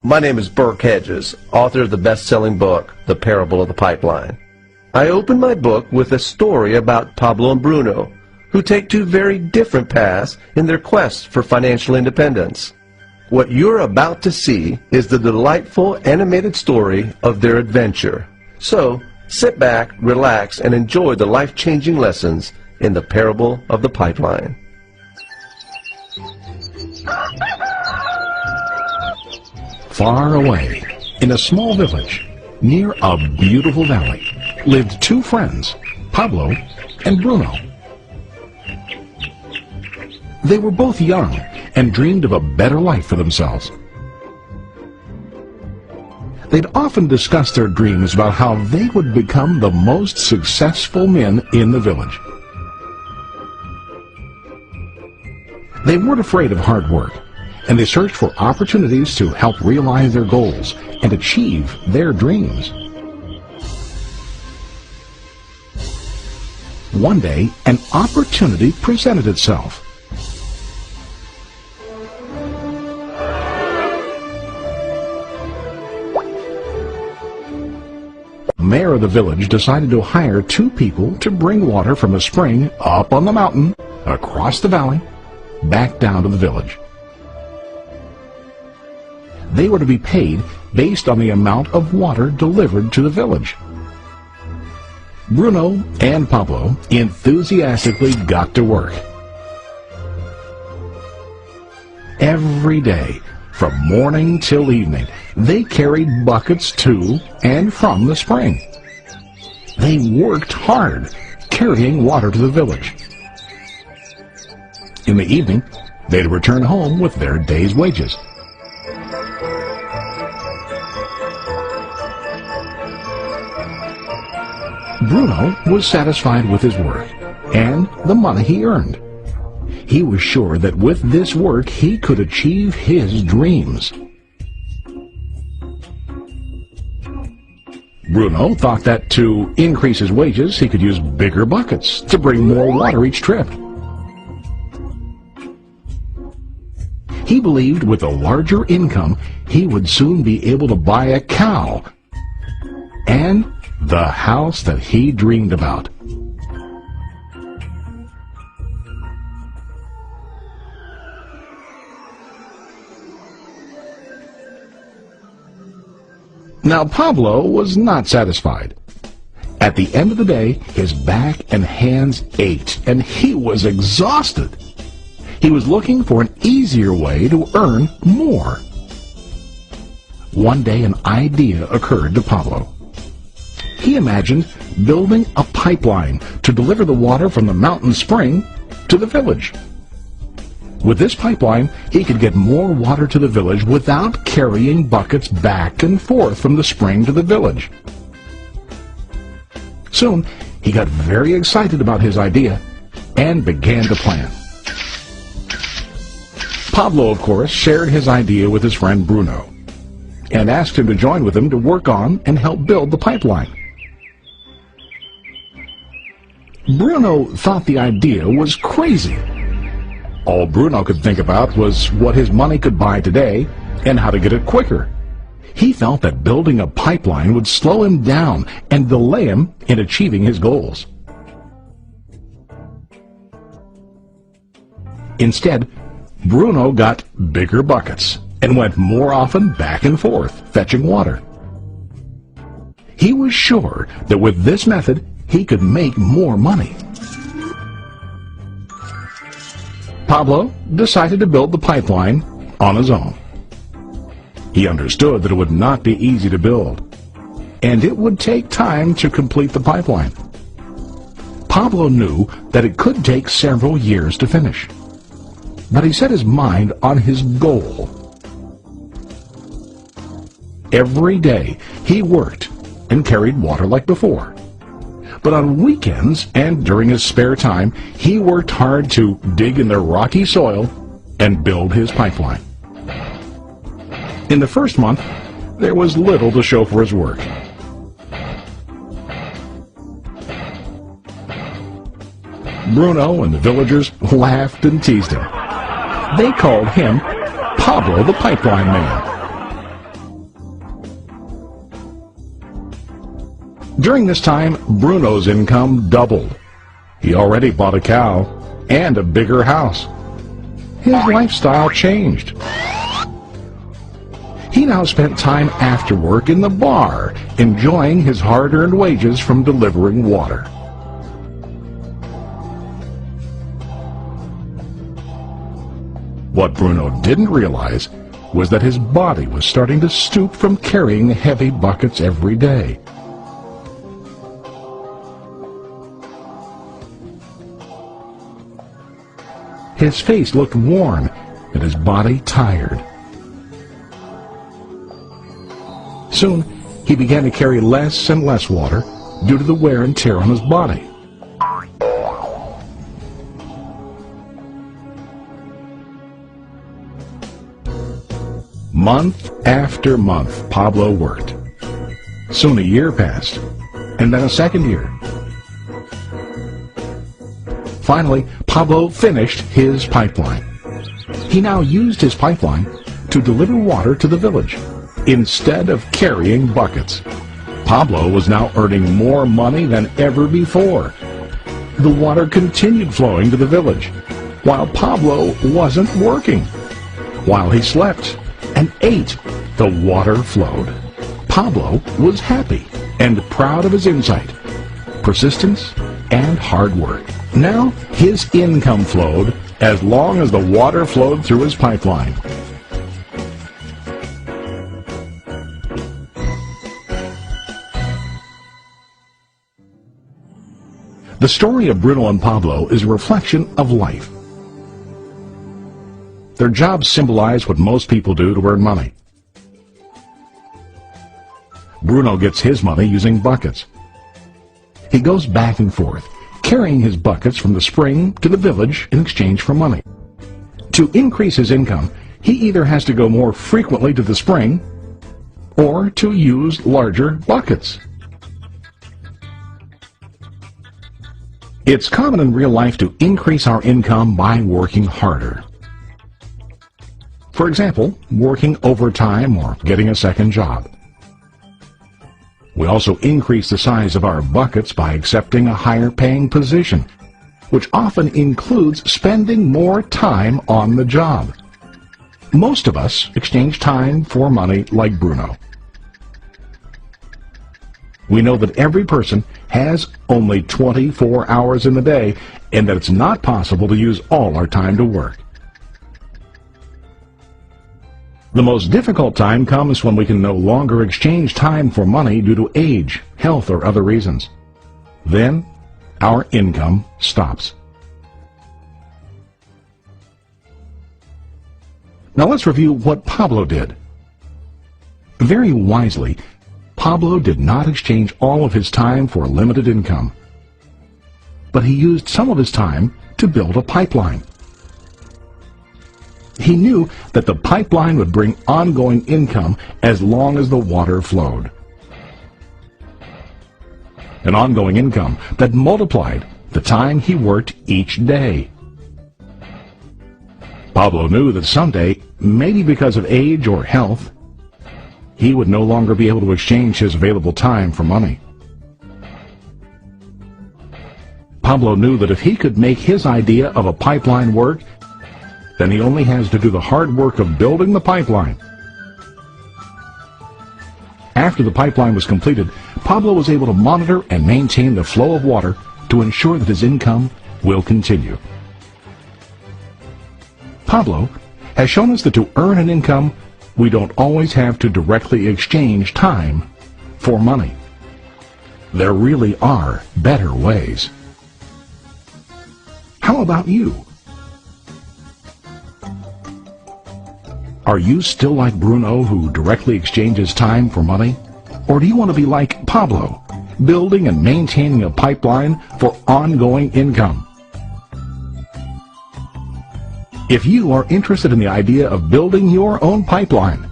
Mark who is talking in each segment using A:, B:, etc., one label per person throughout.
A: My name is Burke Hedges, author of the best-selling book, The Parable of the Pipeline. I open my book with a story about Pablo and Bruno, who take two very different paths in their quest for financial independence. What you're about to see is the delightful animated story of their adventure. So, sit back, relax, and enjoy the life-changing lessons in The Parable of the Pipeline.
B: Far away, in a small village, near a beautiful valley, lived two friends, Pablo and Bruno. They were both young and dreamed of a better life for themselves. They'd often discussed their dreams about how they would become the most successful men in the village. They weren't afraid of hard work, and they searched for opportunities to help realize their goals and achieve their dreams. One day, an opportunity presented itself. The mayor of the village decided to hire two people to bring water from a spring up on the mountain, across the valley, back down to the village. They were to be paid based on the amount of water delivered to the village. Bruno and Pablo enthusiastically got to work. Every day, from morning till evening, they carried buckets to and from the spring. They worked hard, carrying water to the village. In the evening, they'd return home with their day's wages. Bruno was satisfied with his work and the money he earned. He was sure that with this work he could achieve his dreams. Bruno thought that to increase his wages he could use bigger buckets to bring more water each trip. He believed with a larger income he would soon be able to buy a cow and the house that he dreamed about. Now Pablo was not satisfied. At the end of the day, his back and hands ached, and he was exhausted. He was looking for an easier way to earn more. One day an idea occurred to Pablo. He imagined building a pipeline to deliver the water from the mountain spring to the village. With this pipeline, he could get more water to the village without carrying buckets back and forth from the spring to the village. Soon, he got very excited about his idea and began to plan. Pablo, of course, shared his idea with his friend Bruno and asked him to join with him to work on and help build the pipeline. Bruno thought the idea was crazy. All Bruno could think about was what his money could buy today and how to get it quicker. He felt that building a pipeline would slow him down and delay him in achieving his goals. Instead, Bruno got bigger buckets and went more often back and forth, fetching water. He was sure that with this method, he could make more money. Pablo decided to build the pipeline on his own. He understood that it would not be easy to build, and it would take time to complete the pipeline. Pablo knew that it could take several years to finish, but he set his mind on his goal. Every day he worked and carried water like before. But on weekends and during his spare time, he worked hard to dig in the rocky soil and build his pipeline. In the first month, there was little to show for his work. Bruno and the villagers laughed and teased him. They called him Pablo the Pipeline Man. During this time, Bruno's income doubled. He already bought a cow and a bigger house. His lifestyle changed. He now spent time after work in the bar, enjoying his hard-earned wages from delivering water. What Bruno didn't realize was that his body was starting to stoop from carrying heavy buckets every day. His face looked worn and his body tired. Soon, he began to carry less and less water due to the wear and tear on his body. Month after month, Pablo worked. Soon a year passed, and then a second year. Finally, Pablo finished his pipeline. He now used his pipeline to deliver water to the village instead of carrying buckets. Pablo was now earning more money than ever before. The water continued flowing to the village, while Pablo wasn't working. While he slept and ate, the water flowed. Pablo was happy and proud of his insight, persistence, and hard work. Now his income flowed as long as the water flowed through his pipeline. The story of Bruno and Pablo is a reflection of life. Their jobs symbolize what most people do to earn money. Bruno gets his money using buckets. He goes back and forth, carrying his buckets from the spring to the village in exchange for money. To increase his income, he either has to go more frequently to the spring or to use larger buckets. It's common in real life to increase our income by working harder. For example, working overtime or getting a second job. We also increase the size of our buckets by accepting a higher paying position, which often includes spending more time on the job. Most of us exchange time for money like Bruno. We know that every person has only 24 hours in the day and that it's not possible to use all our time to work. The most difficult time comes when we can no longer exchange time for money due to age, health, or other reasons. Then, our income stops. Now let's review what Pablo did. Very wisely, Pablo did not exchange all of his time for limited income, but he used some of his time to build a pipeline. He knew that the pipeline would bring ongoing income as long as the water flowed. An ongoing income that multiplied the time he worked each day. Pablo knew that someday, maybe because of age or health, he would no longer be able to exchange his available time for money. Pablo knew that if he could make his idea of a pipeline work, then he only has to do the hard work of building the pipeline. After the pipeline was completed, Pablo was able to monitor and maintain the flow of water to ensure that his income will continue. Pablo has shown us that to earn an income, we don't always have to directly exchange time for money. There really are better ways. How about you? Are you still like Bruno, who directly exchanges time for money? Or do you want to be like Pablo, building and maintaining a pipeline for ongoing income? If you are interested in the idea of building your own pipeline,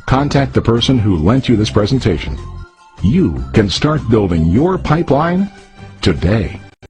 B: contact the person who lent you this presentation. You can start building your pipeline today.